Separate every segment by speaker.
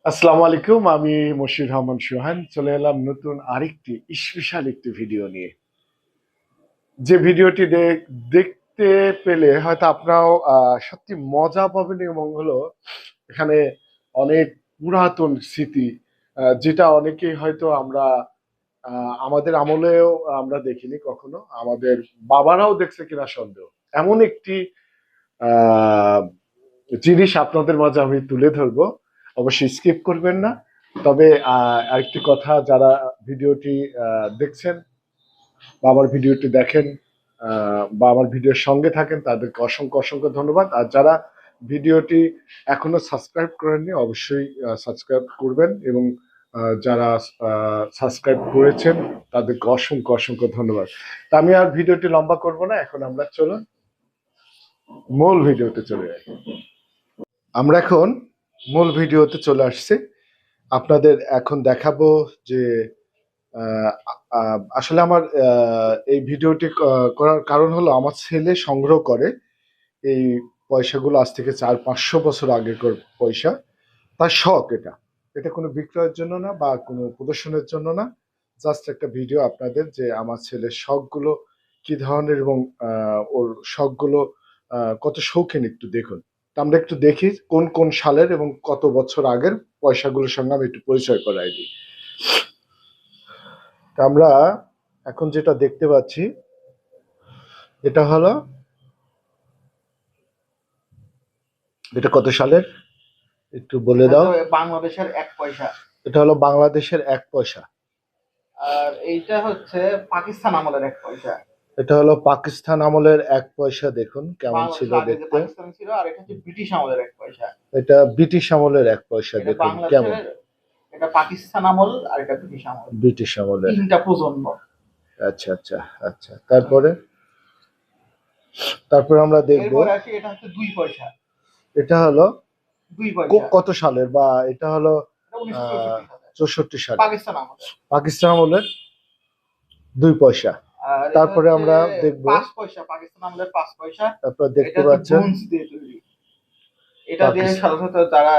Speaker 1: আসসালামু আলাইকুম। আমি মশির রহমান সোহান চলে এলাম নতুন আরেকটি স্পেশাল একটি ভিডিও নিয়ে। যে ভিডিওটি দেখতে পেলে হয়তো আপনারাও সত্যি মজা পাবেন, এবং হলো এখানে অনেক পুরাতন স্মৃতি, যেটা অনেকেই হয়তো আমরা আমাদের আমলেও আমরা দেখিনি কখনো, আমাদের বাবারাও দেখছে কিনা সন্দেহ। এমন একটি আহ জিনিস আপনাদের মাঝে আমি তুলে ধরবো, অবশ্যই স্কিপ করবেন না। তবে আরেকটি কথা, যারা ভিডিওটি দেখছেন বা আমার ভিডিওটি দেখেন বা আমার ভিডিওর সঙ্গে থাকেন, তাদেরকে অসংখ্য অসংখ্য ধন্যবাদ। আর যারা ভিডিওটি এখনো সাবস্ক্রাইব করেননি, অবশ্যই সাবস্ক্রাইব করবেন, এবং যারা সাবস্ক্রাইব করেছেন তাদেরকে অসংখ্য অসংখ্য ধন্যবাদ। তা আমি আর ভিডিওটি লম্বা করব না, এখন আমরা চলুন মূল ভিডিওতে চলে যাই। আমরা এখন মূল ভিডিওতে চলে আসছি। আপনাদের এখন দেখাবো যে আসলে আমার এই ভিডিওটি করার কারণ হলো, আমার ছেলে সংগ্রহ করে এই পয়সাগুলো, আজ থেকে 400-500 বছর আগেকার পয়সা। তার শখ এটা। এটা কোনো বিক্রয়ের জন্য না বা কোনো প্রদর্শনের জন্য না, জাস্ট একটা ভিডিও আপনাদের, যে আমার ছেলের শখগুলো কি ধরনের, এবং ওর শখগুলো কত শৌখিন একটু দেখুন। তা আমরা একটু দেখি কোন কোন সালের এবং কত বছর আগের পয়সাগুলোর সঙ্গে আমি একটু পরিচয় করাই দিই। তা আমরা এখন যেটা দেখতে পাচ্ছি, এটা হলো, এটা কত সালের একটু বলে দাও।
Speaker 2: বাংলাদেশের 1 পয়সা।
Speaker 1: এটা হলো বাংলাদেশের 1 পয়সা।
Speaker 2: আর এইটা হচ্ছে পাকিস্তান আমলের 1 পয়সা।
Speaker 1: এটা হলো পাকিস্তান আমলের 1 পয়সা। দেখুন কেমন ছিল দেখতে।
Speaker 2: পাকিস্তান ছিল, আর এটা হচ্ছে ব্রিটিশ আমলের 1 পয়সা।
Speaker 1: এটা ব্রিটিশ আমলের 1 পয়সা। দেখুন কেমন।
Speaker 2: এটা পাকিস্তান আমল আর এটা ব্রিটিশ আমল।
Speaker 1: ব্রিটিশ আমলের
Speaker 2: 3টা প্রজন্ম।
Speaker 1: আচ্ছা আচ্ছা আচ্ছা। তারপরে তারপরে আমরা দেখব,
Speaker 2: এরপর আসি, এটা হচ্ছে 2 পয়সা।
Speaker 1: এটা হলো
Speaker 2: 2 পয়সা
Speaker 1: কত সালের, বা এটা হলো
Speaker 2: 1964
Speaker 1: সালে
Speaker 2: পাকিস্তান আমলের।
Speaker 1: পাকিস্তান আমলের 2 পয়সা। তারপরে আমরা দেখব
Speaker 2: 5 পয়সা, পাকিস্তান আমলের 5 পয়সা।
Speaker 1: তারপর দেখতে পাচ্ছেন
Speaker 2: এটা দিয়ে সাধারণত যারা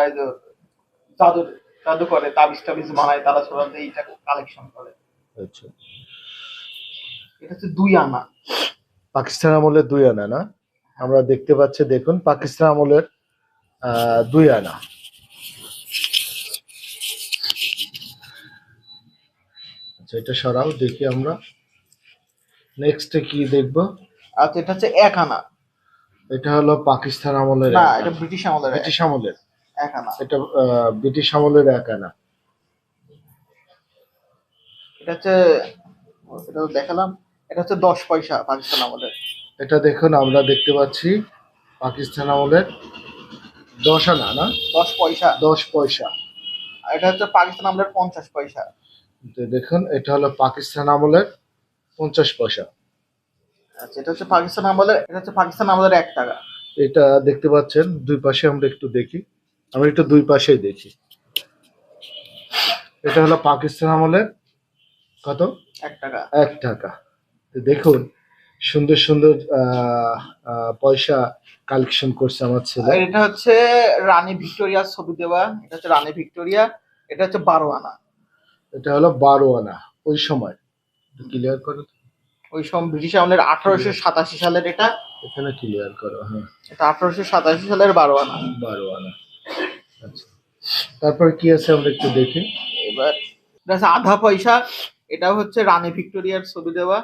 Speaker 2: জাদু জাদু করে, তাবিজ টাবিজ বানায়, তারা সাধারণত এইটা কালেকশন করে।
Speaker 1: আচ্ছা,
Speaker 2: এটা হচ্ছে 2 আনা।
Speaker 1: পাকিস্তান আমলের 2 আনা না? আমরা দেখতে পাচ্ছি, দেখুন পাকিস্তান আমলের 2 আনা। আচ্ছা, এটা সরাও, দেখি আমরা নেক্সটে কি দেখব।
Speaker 2: আচ্ছা, এটা হচ্ছে 1 আনা।
Speaker 1: এটা হলো পাকিস্তান আমলের
Speaker 2: না, এটা ব্রিটিশ আমলের।
Speaker 1: ব্রিটিশ আমলের
Speaker 2: 1 আনা।
Speaker 1: এটা ব্রিটিশ আমলের 1 আনা।
Speaker 2: এটা হচ্ছে, এটা তো দেখালাম। এটা হচ্ছে 10 পয়সা পাকিস্তান আমলের।
Speaker 1: এটা দেখুন, আমরা দেখতে পাচ্ছি পাকিস্তান আমলের 10 আনা না?
Speaker 2: 10 পয়সা।
Speaker 1: 10 পয়সা।
Speaker 2: আর এটা হচ্ছে পাকিস্তান আমলের 50 পয়সা।
Speaker 1: দেখুন, এটা হলো পাকিস্তান আমলের 50 পয়সা।
Speaker 2: আচ্ছা, এটা হচ্ছে পাকিস্তান আমলের, এটা হচ্ছে পাকিস্তান আমলের 1 টাকা।
Speaker 1: এটা দেখতে পাচ্ছেন, দুই পাশে আমরা একটু দেখি, আমরা একটু দুই পাশেই দেখি। এটা হলো পাকিস্তান আমলের কত?
Speaker 2: 1 টাকা।
Speaker 1: 1 টাকা। দেখুন, সুন্দর সুন্দর পয়সা কালেকশন করছে আমার ছেলে।
Speaker 2: এটা হচ্ছে রানী ভিক্টোরিয়ার ছবি দেওয়া। এটা হচ্ছে রানী ভিক্টোরিয়া। এটা হচ্ছে 12 আনা।
Speaker 1: এটা হলো 12 আনা ওই সময়। ক্লিয়ার করো,
Speaker 2: ওই সময় ব্রিটিশ আমলের 1887 সালের এটা।
Speaker 1: এখানে ক্লিয়ার করো। হ্যাঁ,
Speaker 2: এটা 1887 সালের 12 আনা।
Speaker 1: 12 আনা। আচ্ছা, তারপর কি আছে আমরা একটু দেখি।
Speaker 2: এবার এটা হচ্ছে আধা পয়সা। এটা হচ্ছে রানী ভিক্টোরিয়ার ছবি দেওয়া।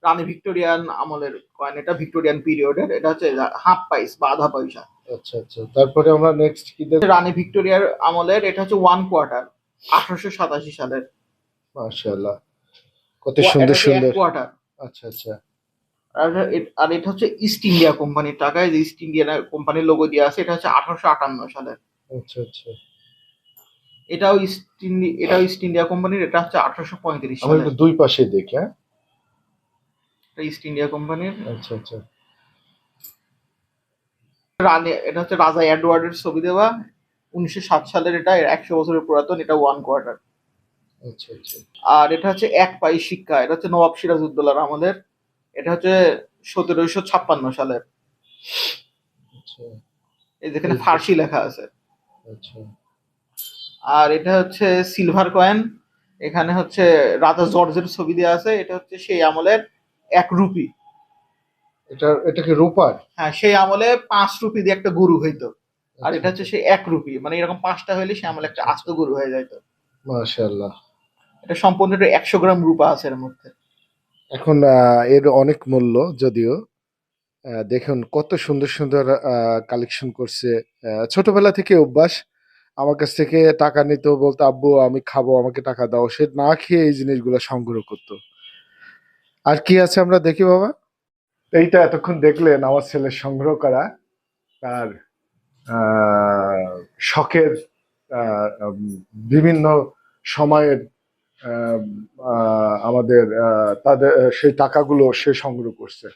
Speaker 2: রানী ভিক্টোরিয়ান আমলের কয়েন, এটা ভিক্টোরিয়ান পিরিয়ডের। এটা হচ্ছে হাফ পাইস বা আধা পয়সা।
Speaker 1: আচ্ছা আচ্ছা, তারপরে আমরা নেক্সট কি দেখব?
Speaker 2: রানী ভিক্টোরিয়ার আমলের, এটা হচ্ছে 1 কোয়ার্টার, 1887 সালের।
Speaker 1: মাশাআল্লাহ, কত সুন্দর সুন্দর।
Speaker 2: কোয়ার্টার।
Speaker 1: আচ্ছা আচ্ছা।
Speaker 2: আর এটা হচ্ছে ইস্ট ইন্ডিয়া কোম্পানির টাকায়, যে ইস্ট ইন্ডিয়া কোম্পানির লোগো দিয়ে আছে। এটা হচ্ছে 1858 সালের।
Speaker 1: আচ্ছা আচ্ছা।
Speaker 2: এটাও ইস্ট ইন্ডিয়া কোম্পানির। এটা হচ্ছে 1835
Speaker 1: আমরা
Speaker 2: সালের।
Speaker 1: একটু দুই পাশে দেখি। হ্যাঁ,
Speaker 2: এটা ইস্ট ইন্ডিয়া কোম্পানির।
Speaker 1: আচ্ছা আচ্ছা।
Speaker 2: এটা হচ্ছে রাজা এডওয়ার্ডের ছবি দেওয়া। 1907 সালের। এটা 100 বছরের পুরাতন। এটা 1 কোয়ার্টার।
Speaker 1: আচ্ছা আচ্ছা।
Speaker 2: আর এটা হচ্ছে 1 পাই সিক্কা। এটা হচ্ছে নবাব সিরাজউদ্দৌলার আমলের। এটা হচ্ছে 1756 সালের।
Speaker 1: আচ্ছা,
Speaker 2: এই যেখানে ফার্সি লেখা আছে।
Speaker 1: আচ্ছা।
Speaker 2: আর এটা হচ্ছে সিলভার কয়েন। এখানে হচ্ছে রাজা জর্জের ছবি দেওয়া আছে। এটা হচ্ছে সেই আমলের 1 রুপি।
Speaker 1: এটা কি রূপার?
Speaker 2: হ্যাঁ, সেই আমলে 5 রুপি দিয়ে একটা গরু হইতো। আর
Speaker 1: আচ্ছা
Speaker 2: এটা হচ্ছে
Speaker 1: আচ্ছা।
Speaker 2: সেই 1 রুপি, মানে এরকম 5টা হইলে সে আমলে একটা
Speaker 1: আচ্ছা
Speaker 2: আস্ত
Speaker 1: আচ্ছা।
Speaker 2: গরু হয়ে যাইতো।
Speaker 1: মাশাআল্লাহ।
Speaker 2: এটা সম্পূর্ণ একটা 100 গ্রাম রূপা আছে এর মধ্যে।
Speaker 1: এখন এর অনেক মূল্য যদিও। দেখুন কত সুন্দর সুন্দর কালেকশন করছে। ছোটবেলা থেকে অভ্যাস। আমার কাছ থেকে টাকা নিত, বলতো আব্বু আমি খাবো, আমাকে টাকা দাও। সে না খেয়ে এই জিনিসগুলো সংগ্রহ করতো। আর কি আছে আমরা দেখি বাবা। এইটা এতক্ষণ দেখলেন আমার ছেলের সংগ্রহ করা তার আহ, শখের বিভিন্ন সময়ের আহ, আমাদের তাদের সেই টাকাগুলো সে সংগ্রহ করছে।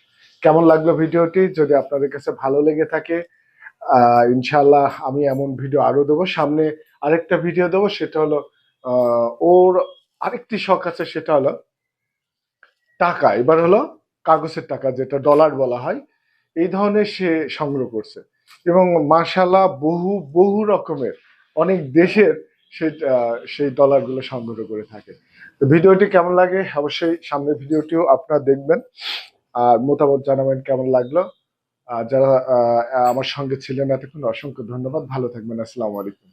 Speaker 1: কেমন লাগলো ভিডিওটি? যদি আপনাদের কাছে ভালো লেগে থাকে ইনশাল্লাহ আমি এমন ভিডিও আরো দেবো সামনে। আরেকটা ভিডিও দেবো, সেটা হলো ওর আরেকটি শখ আছে, সেটা হলো টাকা। এবার হলো কাগজের টাকা, যেটা ডলার বলা হয়, এই ধরনের সে সংগ্রহ করছে। এবং মাশাল্লাহ বহু বহু রকমের অনেক দেশের সেই ডলারগুলো সংগ্রহ করে থাকে। তো ভিডিওটি কেমন লাগে অবশ্যই সামনের ভিডিওটিও আপনারা দেখবেন আর মতামত জানাবেন কেমন লাগলো। আর যারা আমার সঙ্গে ছিলেন এতক্ষণ অসংখ্য ধন্যবাদ। ভালো থাকবেন। আসসালামু আলাইকুম।